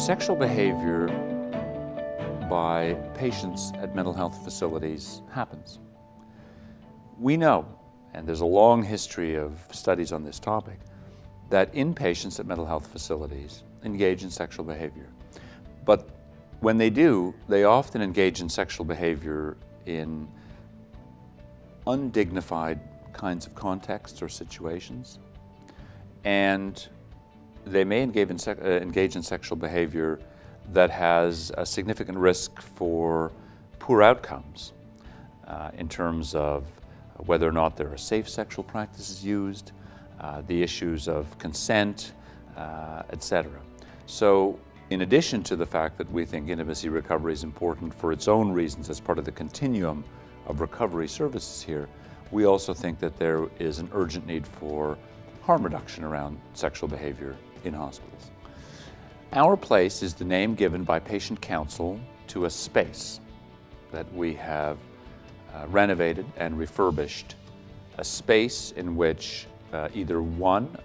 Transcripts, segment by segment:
Sexual behavior by patients at mental health facilities happens. We know, and there's a long history of studies on this topic, that inpatients at mental health facilities engage in sexual behavior. But when they do, they often engage in sexual behavior in undignified kinds of contexts or situations, and they may engage in sexual behavior that has a significant risk for poor outcomes in terms of whether or not there are safe sexual practices used, the issues of consent, etc. So in addition to the fact that we think intimacy recovery is important for its own reasons as part of the continuum of recovery services here, we also think that there is an urgent need for harm reduction around sexual behavior in hospitals. Our Place is the name given by patient counsel to a space that we have renovated and refurbished, a space in which either one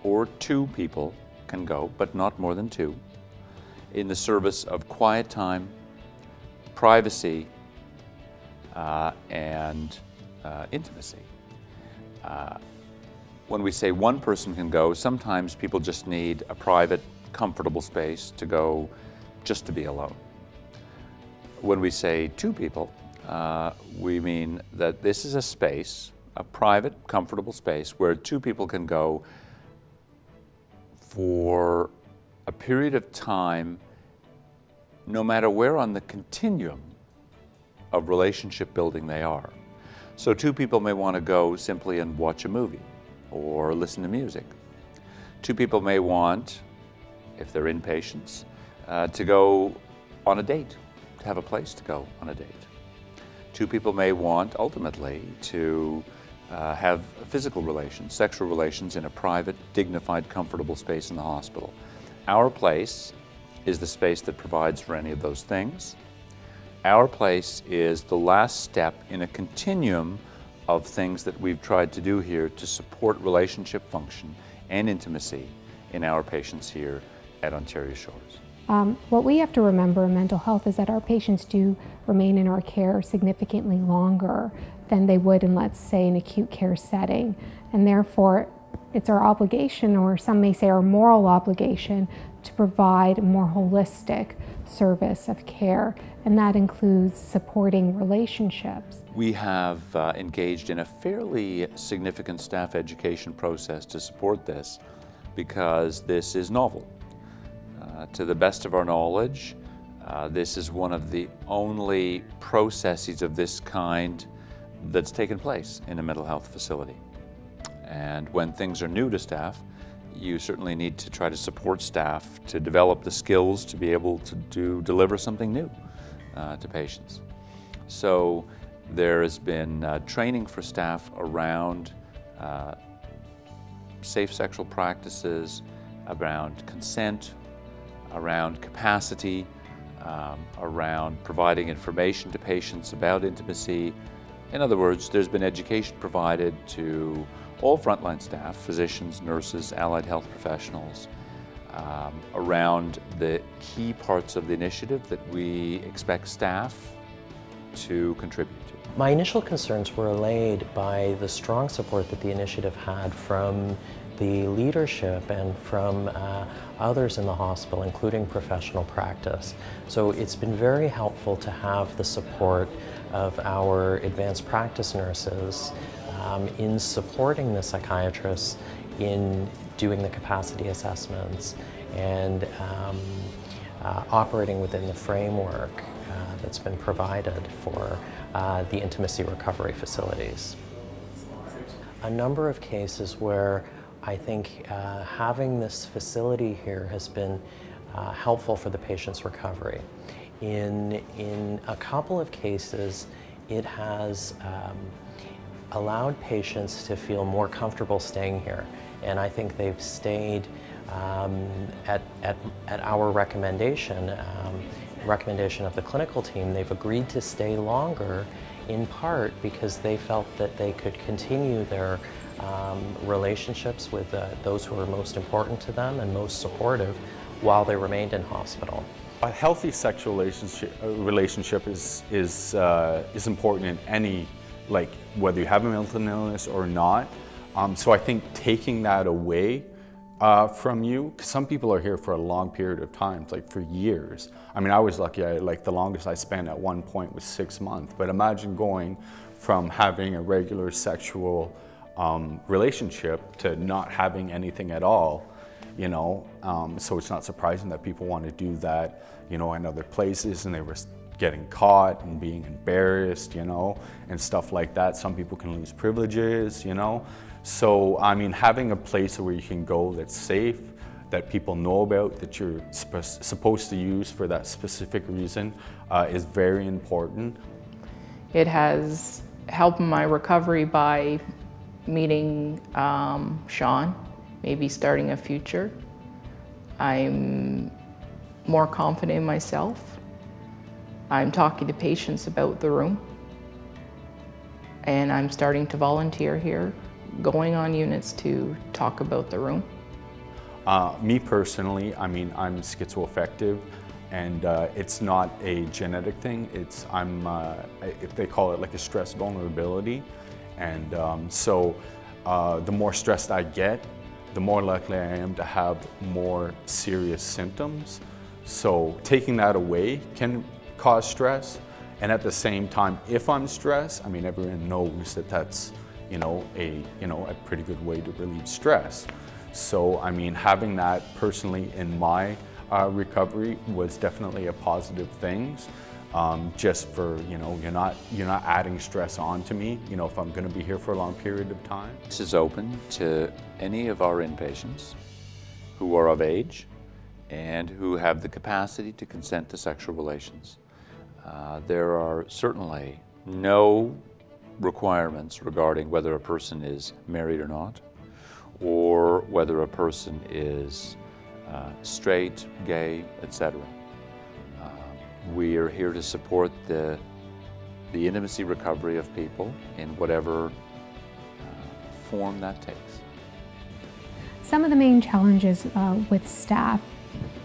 or two people can go, but not more than two, in the service of quiet time, privacy, and intimacy. When we say one person can go, sometimes people just need a private, comfortable space to go just to be alone. When we say two people, we mean that this is a space, a private, comfortable space where two people can go for a period of time, no matter where on the continuum of relationship building they are. So two people may want to go simply and watch a movie or listen to music. Two people may want, if they're inpatients, to go on a date, to have a place to go on a date. Two people may want, ultimately, to have physical relations, sexual relations in a private, dignified, comfortable space in the hospital. Our Place is the space that provides for any of those things. Our Place is the last step in a continuum of things that we've tried to do here to support relationship function and intimacy in our patients here at Ontario Shores. What we have to remember in mental health is that our patients do remain in our care significantly longer than they would in, let's say, an acute care setting. And therefore, it's our obligation, or some may say our moral obligation, to provide a more holistic service of care, and that includes supporting relationships. We have engaged in a fairly significant staff education process to support this because this is novel. To the best of our knowledge, this is one of the only processes of this kind that's taken place in a mental health facility. And when things are new to staff, you certainly need to try to support staff to develop the skills to be able to deliver something new to patients. So there has been training for staff around safe sexual practices, around consent, around capacity, around providing information to patients about intimacy. In other words, there's been education provided to all frontline staff, physicians, nurses, allied health professionals, around the key parts of the initiative that we expect staff to contribute to. My initial concerns were allayed by the strong support that the initiative had from the leadership and from others in the hospital, including professional practice. So it's been very helpful to have the support of our advanced practice nurses in supporting the psychiatrists in doing the capacity assessments and operating within the framework that's been provided for the intimacy recovery facilities. A number of cases where I think having this facility here has been helpful for the patient's recovery. In a couple of cases, it has allowed patients to feel more comfortable staying here, and I think they've stayed at our recommendation of the clinical team. They've agreed to stay longer, in part because they felt that they could continue their relationships with those who are most important to them and most supportive while they remained in hospital. A healthy sexual relationship is important in any, like, whether you have a mental illness or not. So I think taking that away from you, 'cause some people are here for a long period of time, like for years. I mean, I was lucky, like the longest I spent at one point was 6 months, but imagine going from having a regular sexual relationship to not having anything at all, you know. So it's not surprising that people want to do that, you know, in other places, and they were getting caught and being embarrassed, you know, and stuff like that. Some people can lose privileges, you know. So, I mean, having a place where you can go that's safe, that people know about, that you're supposed to use for that specific reason is very important. It has helped my recovery by meeting Sean, maybe starting a future. I'm more confident in myself. I'm talking to patients about the room, and I'm starting to volunteer here, going on units to talk about the room. Me personally, I mean, I'm schizoaffective, and it's not a genetic thing. It's they call it like a stress vulnerability, and so the more stressed I get, the more likely I am to have more serious symptoms. So taking that away can cause stress, and at the same time, if I'm stressed, I mean, everyone knows that that's, you know, a pretty good way to relieve stress. So, I mean, having that personally in my recovery was definitely a positive thing. Just for, you know, you're not adding stress onto me, you know, if I'm going to be here for a long period of time. This is open to any of our inpatients who are of age and who have the capacity to consent to sexual relations. There are certainly no requirements regarding whether a person is married or not, or whether a person is straight, gay, etc. We are here to support the intimacy recovery of people in whatever form that takes. Some of the main challenges with staff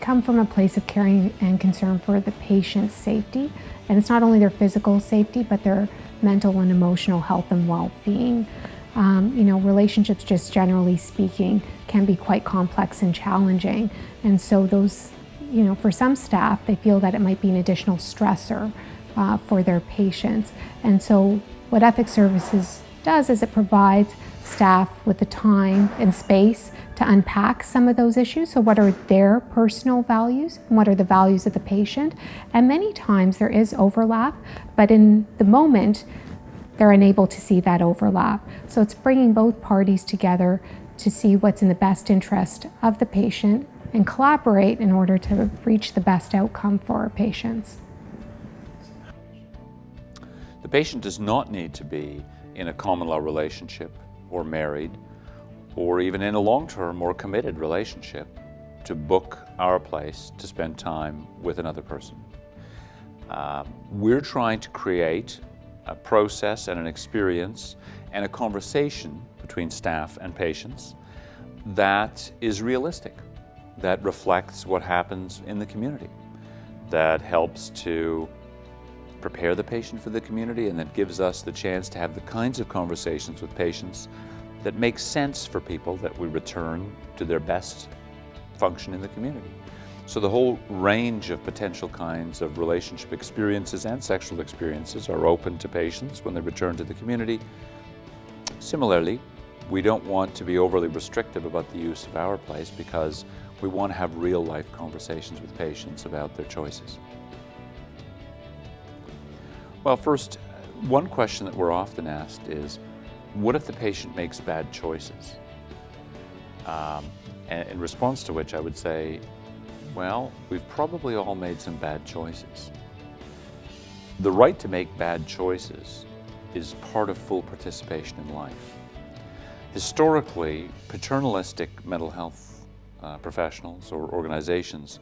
come from a place of caring and concern for the patient's safety. And it's not only their physical safety, but their mental and emotional health and well-being. You know, relationships, just generally speaking, can be quite complex and challenging. And so those, you know, for some staff, they feel that it might be an additional stressor for their patients. And so what Ethics Services does is it provides staff with the time and space to unpack some of those issues. So what are their personal values and what are the values of the patient? And many times there is overlap, but in the moment, they're unable to see that overlap. So it's bringing both parties together to see what's in the best interest of the patient and collaborate in order to reach the best outcome for our patients. The patient does not need to be in a common law relationship or married, or even in a long-term or committed relationship to book our place to spend time with another person. We're trying to create a process and an experience and a conversation between staff and patients that is realistic, that reflects what happens in the community, that helps to prepare the patient for the community, and that gives us the chance to have the kinds of conversations with patients that make sense for people that we return to their best function in the community. So the whole range of potential kinds of relationship experiences and sexual experiences are open to patients when they return to the community. Similarly, we don't want to be overly restrictive about the use of our place because we want to have real-life conversations with patients about their choices. Well, first, one question that we're often asked is, what if the patient makes bad choices? And in response to which I would say, well, we've probably all made some bad choices. The right to make bad choices is part of full participation in life. Historically, paternalistic mental health professionals or organizations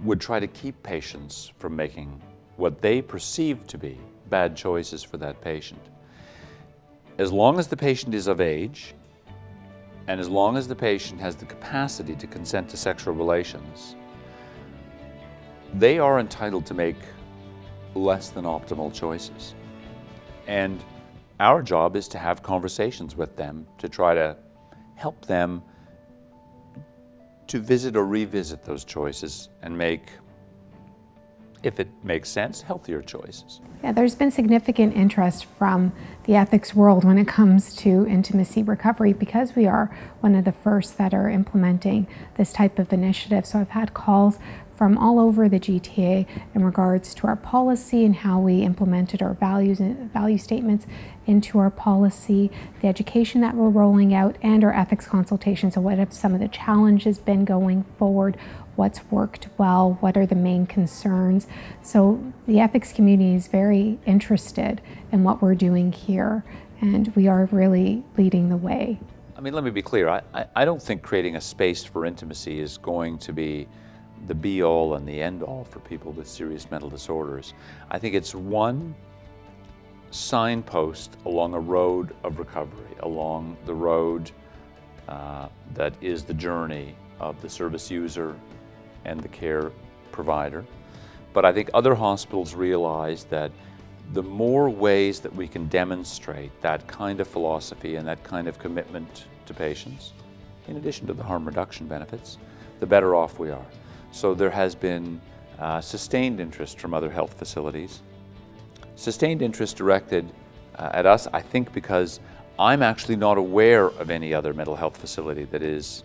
would try to keep patients from making what they perceive to be bad choices for that patient. As long as the patient is of age, and as long as the patient has the capacity to consent to sexual relations, they are entitled to make less than optimal choices. And our job is to have conversations with them to try to help them to visit or revisit those choices and make, if it makes sense, healthier choices. Yeah, there's been significant interest from the ethics world when it comes to intimacy recovery because we are one of the first that are implementing this type of initiative. So I've had calls from all over the GTA in regards to our policy and how we implemented our values and value statements into our policy, the education that we're rolling out, and our ethics consultation. So what have some of the challenges been going forward? What's worked well? What are the main concerns? So the ethics community is very interested in what we're doing here, and we are really leading the way. I mean, let me be clear. I don't think creating a space for intimacy is going to be the be-all and the end-all for people with serious mental disorders. I think it's one signpost along a road of recovery, along the road that is the journey of the service user and the care provider. But I think other hospitals realize that the more ways that we can demonstrate that kind of philosophy and that kind of commitment to patients, in addition to the harm reduction benefits, the better off we are. So there has been sustained interest from other health facilities. Sustained interest directed at us, I think, because I'm actually not aware of any other mental health facility that is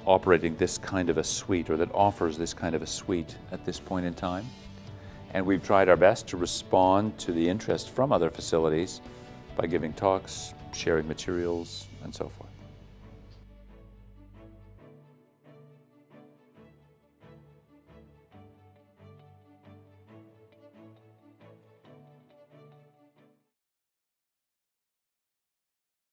operating this kind of a suite or that offers this kind of a suite at this point in time. And we've tried our best to respond to the interest from other facilities by giving talks, sharing materials, and so forth.